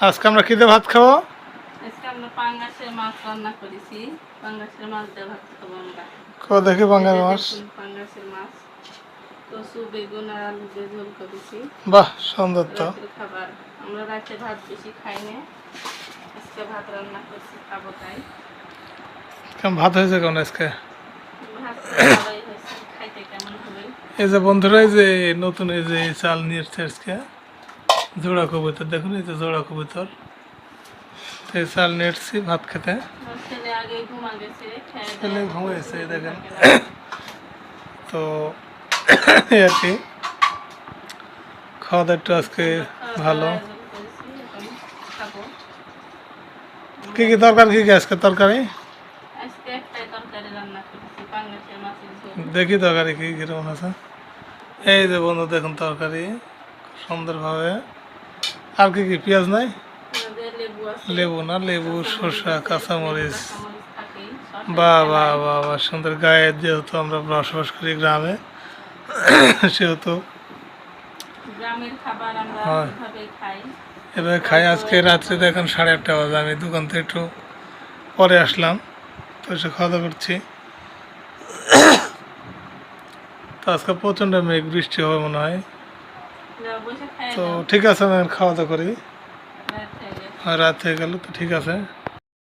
আজকে আমরা কি দিয়ে ভাত খাবো? আজকে আমরা পাঙ্গাসের মাছ রান্না করেছি। পাঙ্গাসের মাছ দিয়ে ভাত খাবো আমরা। কো দেখি পাঙ্গাস মাছ। পাঙ্গাসের মাছ কচু বেগুন আর আলু দিয়ে ঝোল করেছি। বাহ, সুন্দর তো। রাতের খাবার। আমরা রাতে ভাত বেশি খাই না, আজকে ভাত রান্না করছি, খাবো তাই। কেমন ভাত হয়েছে কেমন আজকে? ভাত ভালোই হয়েছে, খাইতে কেমন হবে। এই যে বন্ধুরা, এই যে নতুন এই যে চাল নিয়ে এসছে আজকে, জোড়া কবুতর দেখুন, এই যে জোড়া কবুতর। এই চাল নিয়ে এসছি ভাত খেতে। আমার ছেলে আগে ঘুমা গেছে, ছেলে ঘুমিয়েছে দেখেন। তো এই আর কি, খাওয়া দাওয়াটা আজকে ভালো। খাবো। কি কি তরকারি, কি কি আজকে তরকারি? আজকে একটাই তরকারি রান্না করেছি, পাঙ্গাসের মাছের ঝোল। দেখি তরকারি কি কিরকম আছে। এই যে বন্ধু দেখুন তরকারি সুন্দরভাবে। আর কি কি, পেঁয়াজ নাই? লেবু আছে, লেবু না, লেবু, শসা, কাঁচামরিচ। থাকেই। বাহ বাহ বাহ বাহ, সুন্দর। গায়ে যেহেতু আমরা বসবাস করি গ্রামে, সেহেতু গ্রামের খাবার আমরা হয় এভাবে খাই। এবার খাই। আজকে রাত্রে দেখেন 8:30 বাজে, আমি দোকান থেকে একটু পরে আসলাম, তো এসে খাওয়া দাওয়া করছি। তো আজকে প্রচণ্ড মেঘ, বৃষ্টি হবে মনে হয়। বসে খাই তো ঠিক আছে, আমি খাওয়া দাওয়া করি। রাত হয়ে গেছে। রাত হয়ে গেল, তো ঠিক আছে।